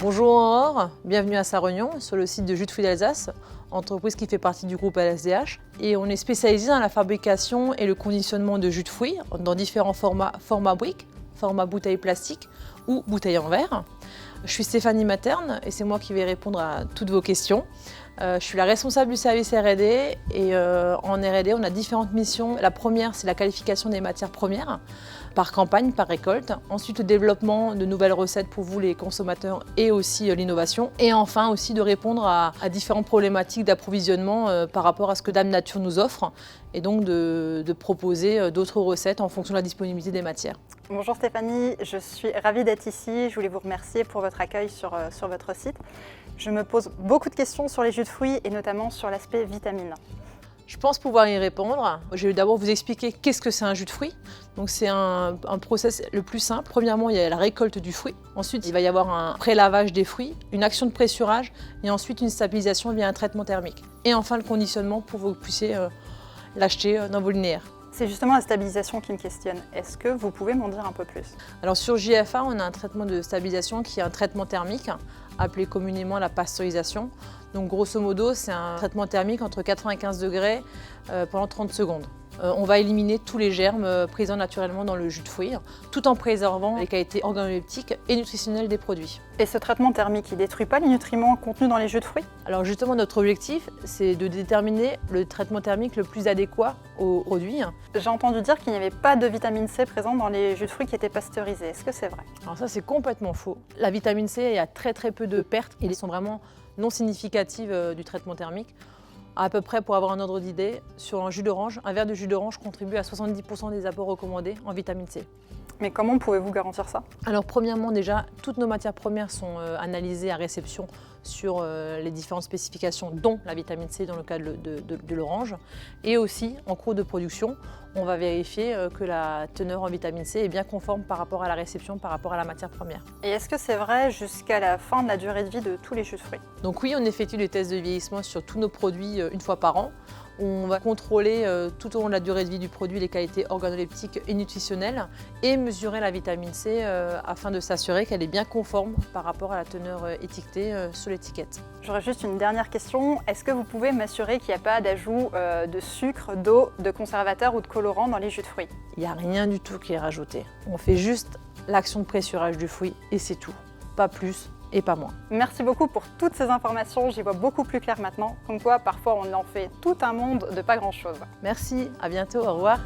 Bonjour Aurore, bienvenue à Sarre-Union sur le site de Jus de fruits d'Alsace, entreprise qui fait partie du groupe LSDH. Et on est spécialisé dans la fabrication et le conditionnement de jus de fruits dans différents formats briques, format bouteille plastique ou bouteille en verre. Je suis Stéphanie Materne et c'est moi qui vais répondre à toutes vos questions. Je suis la responsable du service R&D et en R&D on a différentes missions. La première c'est la qualification des matières premières par campagne, par récolte. Ensuite le développement de nouvelles recettes pour vous les consommateurs et aussi l'innovation. Et enfin aussi de répondre à différentes problématiques d'approvisionnement par rapport à ce que Dame Nature nous offre et donc de proposer d'autres recettes en fonction de la disponibilité des matières. Bonjour Stéphanie, je suis ravie d'être ici. Je voulais vous remercier pour votre accueil sur votre site. Je me pose beaucoup de questions sur les jus de fruits et notamment sur l'aspect vitamine. Je pense pouvoir y répondre. Je vais d'abord vous expliquer qu'est-ce que c'est un jus de fruits. Donc c'est un process le plus simple. Premièrement, il y a la récolte du fruit. Ensuite, il va y avoir un pré-lavage des fruits, une action de pressurage et ensuite une stabilisation via un traitement thermique. Et enfin le conditionnement pour que vous puissiez l'acheter dans vos linéaires. C'est justement la stabilisation qui me questionne. Est-ce que vous pouvez m'en dire un peu plus? Alors sur JFA, on a un traitement de stabilisation qui est un traitement thermique, appelé communément la pasteurisation. Donc grosso modo, c'est un traitement thermique entre 95 degrés pendant 30 secondes. On va éliminer tous les germes présents naturellement dans le jus de fruits, tout en préservant les qualités organoleptiques et nutritionnelles des produits. Et ce traitement thermique, il ne détruit pas les nutriments contenus dans les jus de fruits? Alors justement, notre objectif, c'est de déterminer le traitement thermique le plus adéquat au produit. J'ai entendu dire qu'il n'y avait pas de vitamine C présente dans les jus de fruits qui étaient pasteurisés. Est-ce que c'est vrai? Alors ça, c'est complètement faux. La vitamine C, il y a très peu de pertes et elles sont vraiment non significatives du traitement thermique. À peu près, pour avoir un ordre d'idée, sur un jus d'orange, un verre de jus d'orange contribue à 70% des apports recommandés en vitamine C. Mais comment pouvez-vous garantir ça? Alors premièrement, déjà, toutes nos matières premières sont analysées à réception sur les différentes spécifications, dont la vitamine C dans le cas de l'orange. Et aussi, en cours de production, on va vérifier que la teneur en vitamine C est bien conforme par rapport à la réception, par rapport à la matière première. Et est-ce que c'est vrai jusqu'à la fin de la durée de vie de tous les jus de fruits? Donc oui, on effectue des tests de vieillissement sur tous nos produits une fois par an. On va contrôler tout au long de la durée de vie du produit les qualités organoleptiques et nutritionnelles et mesurer la vitamine C afin de s'assurer qu'elle est bien conforme par rapport à la teneur étiquetée sur l'étiquette. J'aurais juste une dernière question. Est-ce que vous pouvez m'assurer qu'il n'y a pas d'ajout de sucre, d'eau, de conservateur ou de colorant dans les jus de fruits? Il n'y a rien du tout qui est rajouté. On fait juste l'action de pressurage du fruit et c'est tout. Pas plus et pas moins. Merci beaucoup pour toutes ces informations, j'y vois beaucoup plus clair maintenant. Comme quoi, parfois on en fait tout un monde de pas grand-chose. Merci, à bientôt, au revoir.